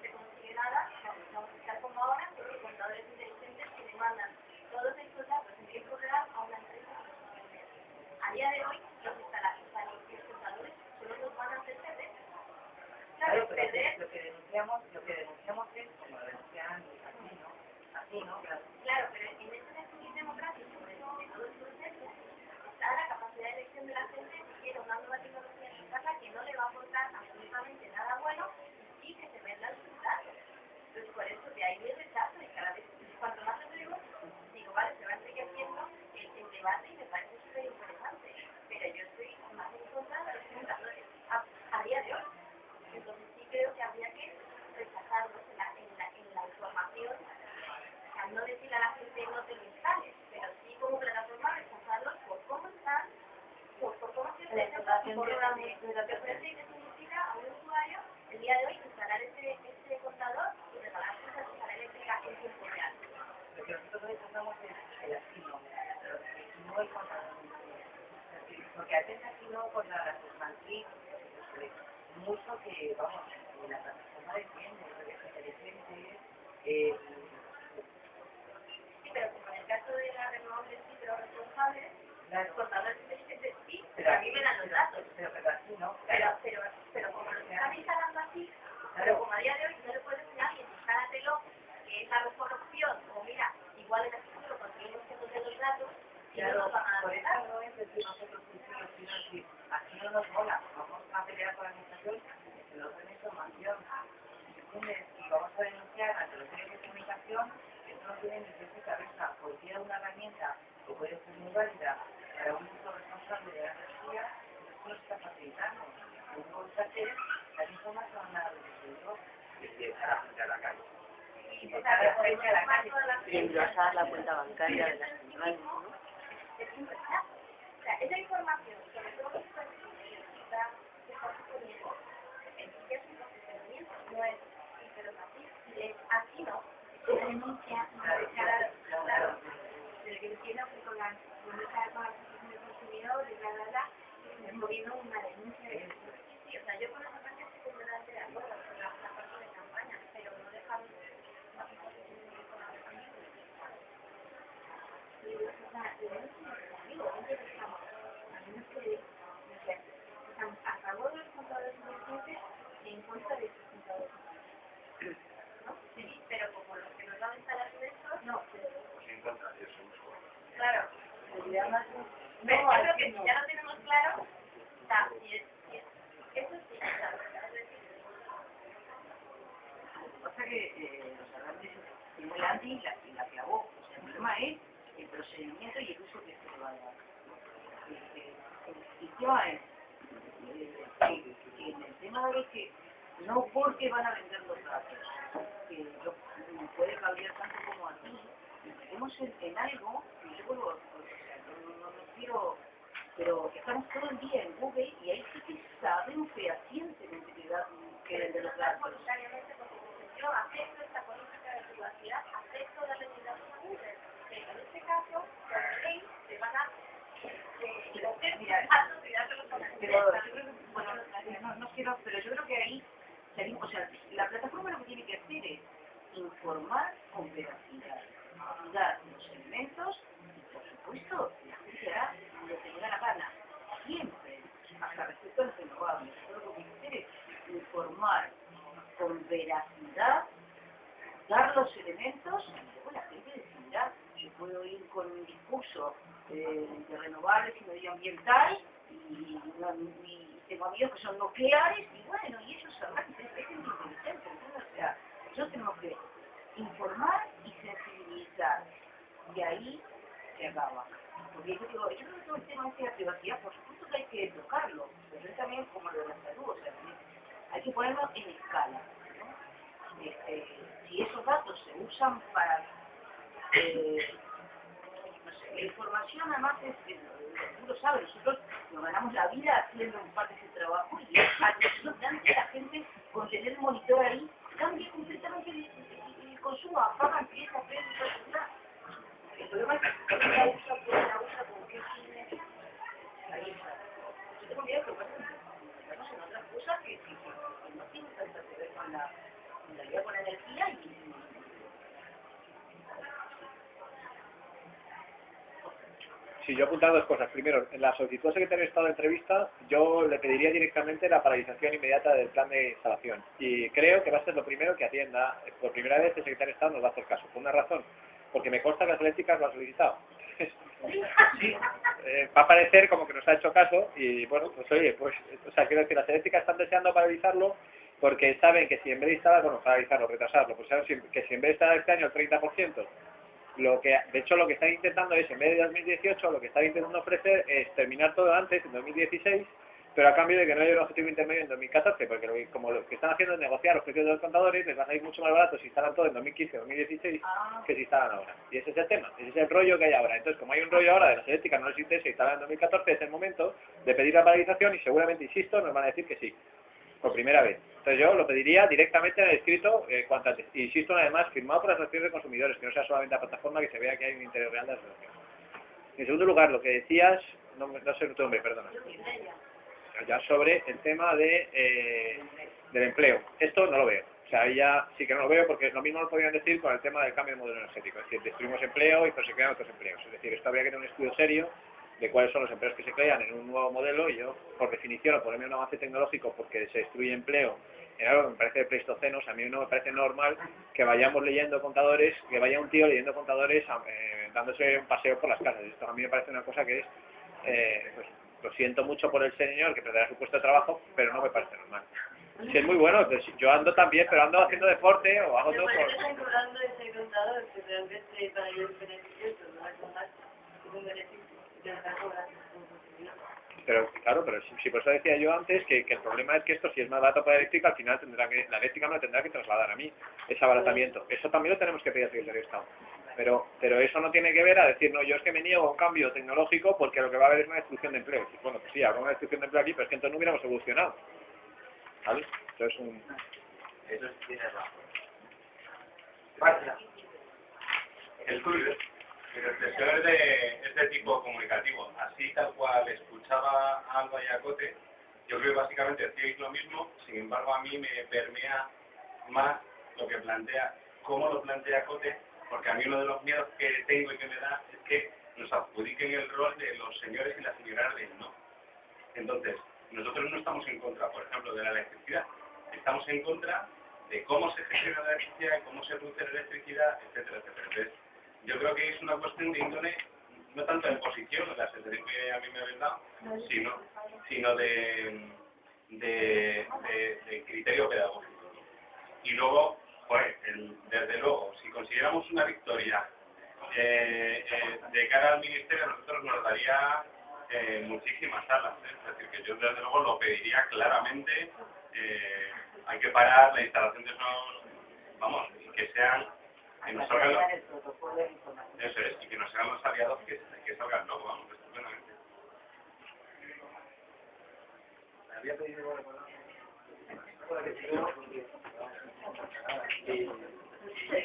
S5: se consigue nada, vamos a estar como ahora, porque contadores inteligentes que le mandan todos estos datos en tiempo real a una empresa. A día de hoy, los contadores solo nos van a hacer perder.
S2: Claro, pero lo que denunciamos es, como lo denuncian así, ¿no?
S5: Claro, pero en este déficit democrático, de todo el proceso, está la capacidad de elección de la gente si quiere una nueva tecnología en su casa que no le va a aportar absolutamente nada bueno y que se venda el resultado. Entonces, por eso, de ahí el rechazo y cada vez, cuanto más lo digo, vale, se va enriqueciendo el debate y me parece súper interesante, pero yo estoy más en contra de los contadores a día de hoy. Entonces, sí creo que habría que rechazarlos en la información. No decirle a la gente no te lo instales, pero sí como plataforma rechazarlos por cómo están, por cómo se ofrece, por lo que ofrece y que significa a un usuario el día de hoy instalar este contador y regalar esa tarifa eléctrica en tiempo real.
S2: Lo que nosotros rechazamos es el asilo, no el contador. Porque antes aquí no, con la matriz, mucho que, vamos, la plataforma de tiendas, inteligente,
S5: Sí, pero como en el caso de la renovables sí, pero responsables,
S2: las
S5: cortadores inteligentes sí,
S2: pero
S5: a mí me dan los datos.
S2: pero aquí no.
S5: Pero como lo están instalando así, pero como a día de hoy no le puedes decir a alguien, instálatelo, que es la mejor opción, o mira, igual en el futuro conseguimos que nos den los datos, y no nos van a
S2: Por
S5: dar
S2: eso
S5: datos.
S2: no es decir nosotros que aquí no nos mola, vamos a pelear con la administración, que nos den información. ¿Entiendes? Y vamos a denunciar ante los medios de comunicación que esto no tiene ni pies ni cabeza, porque era una herramienta que puede ser muy válida para un uso responsable de la energía, esto lo está facilitando. Lo único que hacer es dar información a los usuarios
S4: Y echar a gente a la calle.
S5: Y se sabe, por ejemplo, la calle.
S8: Y engrosar la cuenta bancaria de las centrales, ¿no?
S5: Es importante. O sea, esa información, sobre todo que está suponiendo, es un procedimiento, no es informativo. Aquí no, la denuncia, claro, de que entiendo que con la denuncia con la asociación de consumidores, es moviendo una denuncia. Sí, o sea, yo con esa parte estoy completamente de acuerdo con la parte de campaña, pero no dejamos una situación con la familia. Y o sea, digo, ¿dónde estamos? A menos que estamos a favor de los contadores inteligentes y en contra de los contadores inteligentes. ¿No? Sí, pero como los que nos van a instalar dentro, no.
S4: Pues en contra de eso.
S5: Claro. Pero yo creo que si ya lo tenemos claro, está, y eso sí, claro.
S2: pasa que los arantes es muy anti y la clavó. O sea, el problema es el procedimiento y el uso que se le va a dar. El tema es que en el tema de que no porque van a vender los datos, que no puede cambiar tanto como aquí, nos metemos en algo que yo vuelvo, o sea, no quiero, pero estamos todo el día en Google y ahí sí que saben fehacientemente que venden los datos.
S5: Voluntariamente, porque yo acepto esta política de privacidad, acepto la regulación de Google, pero en este caso, por ley, se van a
S2: pero yo creo que ahí salimos, o sea, la plataforma lo que tiene que hacer es informar con veracidad, dar los elementos y, por supuesto, la gente hará lo que le da la gana, siempre, hasta respecto a los renovables. Todo lo que tiene que hacer es informar con veracidad, dar los elementos y luego la gente decidirá. Yo puedo ir con un discurso de renovables y medioambiental y tengo amigos que son nucleares y bueno, y ellos sabrán que es inteligente, ¿no? O sea, nosotros tenemos que informar y sensibilizar y ahí se acaba. Porque yo creo que todo el tema de la privacidad, por supuesto que hay que tocarlo, pero es también como lo de la salud, o sea, hay que ponerlo en escala, ¿no? Si esos datos se usan para no sé, la información además tú lo sabes, nosotros nos ganamos la vida haciendo en parte ese trabajo y alucinante la gente con tener el monitor ahí cambia completamente el consumo, apagan piezas, nada. El problema es que la usa con qué fines ahí está. Yo tengo miedo que estamos en otras cosas que no tienen tanto que ver con la vida con la energía y
S1: Sí, yo he apuntado dos cosas. Primero, en la solicitud al secretario de Estado de entrevista, yo le pediría directamente la paralización inmediata del plan de instalación. Y creo que va a ser lo primero que atienda. Por primera vez el secretario de Estado nos va a hacer caso. Por una razón, porque me consta que las eléctricas lo han solicitado. Sí, va a parecer como que nos ha hecho caso y bueno, pues oye, pues, o sea, quiero decir, las eléctricas están deseando paralizarlo porque saben que si en vez de instalar, bueno, paralizarlo, retrasarlo, pues saben que si en vez de instalar este año el 30%, de hecho lo que están intentando es, en vez de 2018, lo que están intentando ofrecer es terminar todo antes, en 2016, pero a cambio de que no haya un objetivo intermedio en 2014, porque como lo que están haciendo es negociar los precios de los contadores, les van a ir mucho más baratos si instalan todo en 2015 o 2016 que si instalan ahora. Y ese es el tema, ese es el rollo que hay ahora. Entonces, como hay un rollo ahora de las eléctricas, no les interesa instalar en 2014, es el momento de pedir la paralización y seguramente, insisto, nos van a decir que sí, por primera vez. Entonces yo lo pediría directamente en el escrito cuanto antes. Insisto, además, firmado por las asociaciones de consumidores, que no sea solamente la plataforma, que se vea que hay un interés real de la asociación. En segundo lugar, lo que decías no sé tu nombre, perdona. Ya sobre el tema de del empleo. Esto no lo veo. O sea, ahí ya sí que no lo veo porque lo mismo lo podrían decir con el tema del cambio de modelo energético. Es decir, destruimos empleo y pues se crean otros empleos. Es decir, esto habría que tener un estudio serio de cuáles son los empleos que se crean en un nuevo modelo y yo, por definición, o ponerme un avance tecnológico porque se destruye empleo en algo que me parece de pleistoceno, a mí no me parece normal que vayamos leyendo contadores, que vaya un tío leyendo contadores dándose un paseo por las casas. Esto a mí me parece una cosa que es, pues lo siento mucho por el señor que perderá su puesto de trabajo, pero no me parece normal. Si es muy bueno, pues yo ando también, pero ando haciendo deporte o hago todo por...
S2: están cobrando ese contador que realmente para ellos es beneficioso, no es un beneficio, de estar cobrando.
S1: Pero claro, pero si por eso decía yo antes que el problema es que esto si es más barato para la eléctrica, al final la eléctrica me lo tendrá que trasladar a mí, ese abaratamiento. Eso también lo tenemos que pedir al Secretario de Estado. Pero eso no tiene que ver a decir, no, yo es que me niego a un cambio tecnológico porque lo que va a haber es una destrucción de empleo. Y bueno, pues sí, habrá una destrucción de empleo aquí, pero es que entonces no hubiéramos evolucionado. ¿Vale? Entonces
S4: Eso sí tienes razón.
S7: Vaya.
S9: Mi reflexión es de este tipo comunicativo. Así tal cual escuchaba a Alba y a Cote, yo creo que básicamente decíais lo mismo, sin embargo a mí me permea más lo que plantea, cómo lo plantea Cote, porque a mí uno de los miedos que tengo y que me da es que nos adjudiquen el rol de los señores y las señoras del no. Entonces, nosotros no estamos en contra, por ejemplo, de la electricidad, estamos en contra de cómo se gestiona la electricidad, cómo se produce la electricidad, etcétera, etcétera. Entonces, yo creo que es una cuestión de índole, no tanto de posición, la sensación que a mí me habéis dado, sino de criterio pedagógico. Y luego, pues, desde luego, si consiguiéramos una victoria de cara al Ministerio, a nosotros nos daría muchísimas alas. Es decir, que yo desde luego lo pediría claramente, hay que parar la instalación de esos, vamos, y que sean... que nos salgan los, eso es, y que nos sean los aliados que salgan luego, vamos, estupendamente.
S7: Me había pedido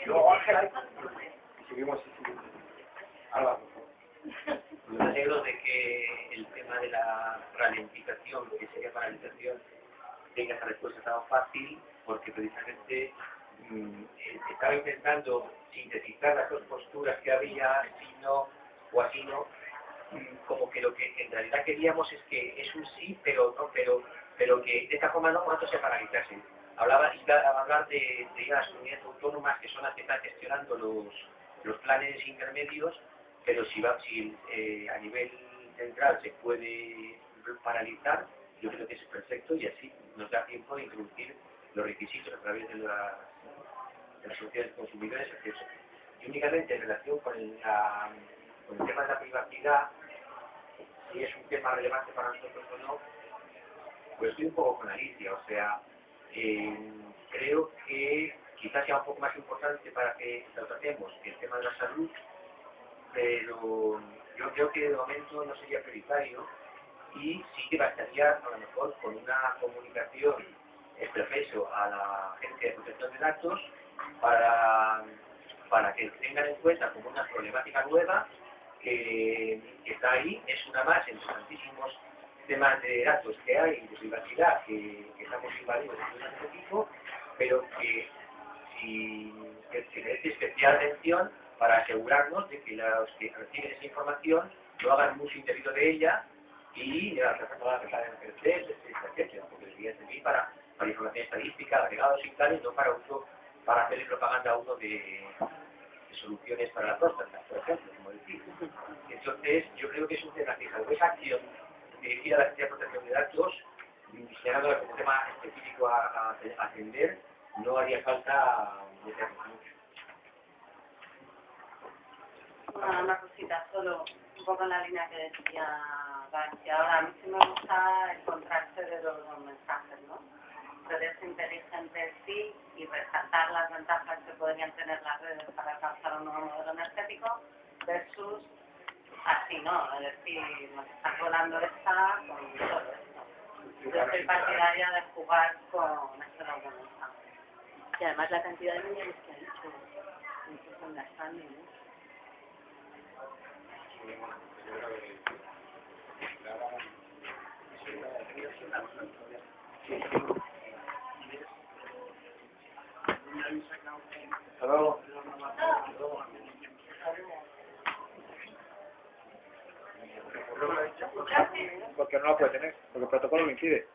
S7: luego Ángela y seguimos. Alba.
S3: Me alegro de que el tema de la ralentización, que sería paralización, tenga esa respuesta tan fácil, porque precisamente estaba intentando sintetizar las dos posturas que había, sí, no, o así no, como que lo que en realidad queríamos es que es un sí, pero que de esta forma no cuanto se paralizase. Hablar de las comunidades autónomas que son las que están gestionando los planes intermedios, pero si a nivel central se puede paralizar, yo creo que es perfecto y así nos da tiempo de introducir los requisitos a través de las sociedades de consumidores, etc. Y únicamente en relación con el tema de la privacidad, si es un tema relevante para nosotros o no, pues estoy un poco con Alicia, o sea, creo que quizás sea un poco más importante para que lo tratemos que el tema de la salud, pero yo creo que de momento no sería prioritario y sí que bastaría a lo mejor con una comunicación expreso a la Agencia de Protección de Datos para que tengan en cuenta como una problemática nueva que está ahí, es una más en los tantísimos temas de datos que hay de privacidad que estamos invadidos de este tipo, pero que se merece especial atención para asegurarnos de que los que reciben esa información no hagan uso indebido de ella y la plataforma en el etcétera, porque debería servir para información estadística, agregados y tales, no para uso, para hacerle propaganda a uno de soluciones para la próstata, por ejemplo, como decir. Entonces, yo creo que es un tema que, salvo esa acción dirigida a la Agencia de Protección de Datos, señalándola como tema específico a atender, no haría falta meternos mucho.
S8: Una cosita, solo un poco en la línea que decía García. Ahora, a mí sí me gusta el contraste de los mensajes, ¿no? Redes inteligentes sí, y resaltar las ventajas que podrían tener las redes para alcanzar un nuevo modelo energético, versus así, ¿no? Es decir, nos están volando esta con todo esto. Yo soy partidaria de jugar con este nuevo mensaje.
S6: Y además la cantidad de millones que ha dicho, que están gastando, ¿no?
S1: Hasta luego. Porque no lo puede tener, porque el protocolo lo impide.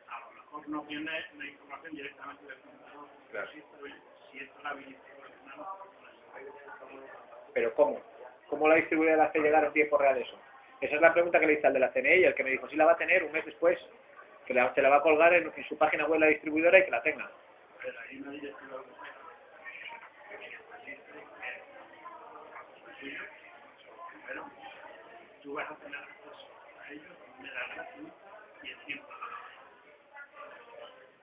S10: A lo mejor no tiene la información directamente del contador.
S1: Claro.
S10: Si esto la habilita
S1: Pero ¿cómo? ¿Cómo la distribuidora le hace llegar en tiempo real eso? Esa es la pregunta que le hice al de la CNE y el que me dijo, sí la va a tener un mes después, que se la va a colgar en su página web la distribuidora y que la tenga.
S10: pero ahí no hay directiva primero, tú vas a tener acceso a ellos de la gratuita y el tiempo.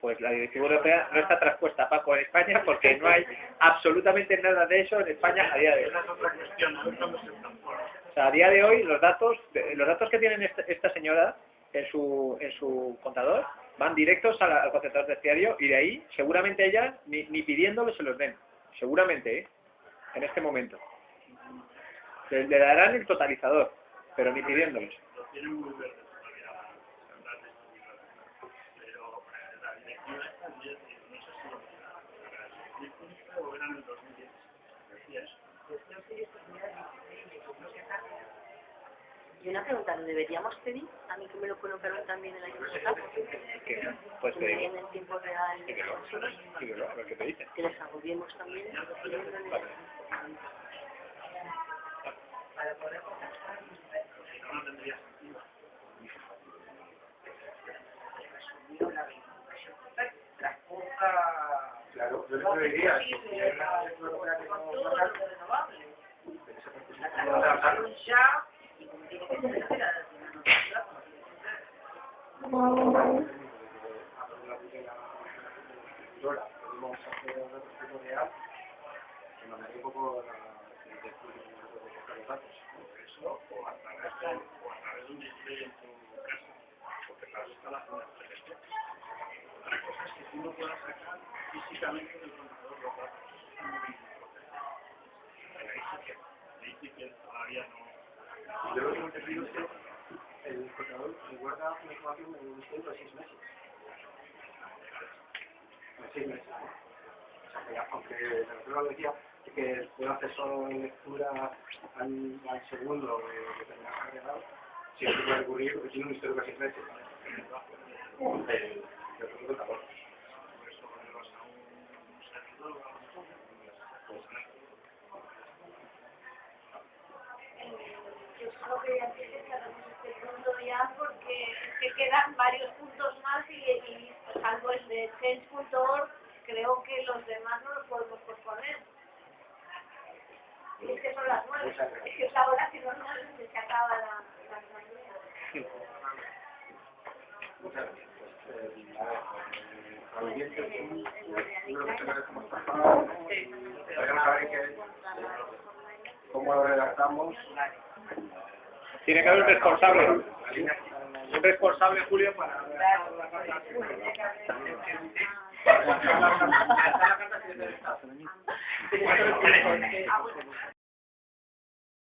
S1: Pues la directiva europea no está traspuesta, Paco, en España porque no hay absolutamente nada de eso en España a día de hoy.
S10: Esa es otra cuestión, a ver cuándo se transforma.
S1: O sea, a día de hoy los datos que tienen esta señora en su contador van directos al concentrador terciario y de ahí seguramente ella ni pidiéndolo se los den. Seguramente, en este momento. Le darán el totalizador, pero ni pidiéndolos.
S10: Lo tienen muy verde todavía la distribuidora. Pero la directiva está en 10, no sé si lo dirá. O era en el 2010. Decía eso.
S8: Y una pregunta, ¿lo deberíamos pedir? A mí que me lo colocaron también el año pasado.
S1: Pues
S8: Que me den en tiempo real.
S1: Dígelo, a ver qué te dice.
S8: Que les agobiemos también.
S1: Vale.
S2: Para poder contactar,
S10: Si no, no tendría sentido.
S2: la poca...
S7: Claro, yo le diría, si es la
S2: con todo lo renovable. La trabajaron ya y como tiene que ser la
S7: Dora, podemos hacer un representativo real que mandaría un poco los datos.
S10: Eso o a través de un display en tu casa. Porque claro, está la zona de gestión. Otra cosa es que tú no puedas sacar físicamente del contador los datos. Es muy importante. Ahí sí que todavía no.
S7: Yo lo que he entendido es que el contador guarda una información en un tiempo de 6 meses. 6 meses. O sea, que aunque la prueba decía que puede hacer solo lectura al segundo de determinados agregados, si no se puede recurrir porque tiene un histórico de 6 meses. Yo creo que contador.
S5: Yo solo quería decir que cerramos este punto ya porque es que quedan varios puntos más y salvo el de change.org, creo que los demás no los podemos posponer. Y es que son las 9, es que es la hora que normalmente se acaba la reunión.
S7: Muchas gracias. ¿Cómo lo redactamos?
S1: Tiene que haber un responsable. Un responsable, Julio, para...
S7: La carta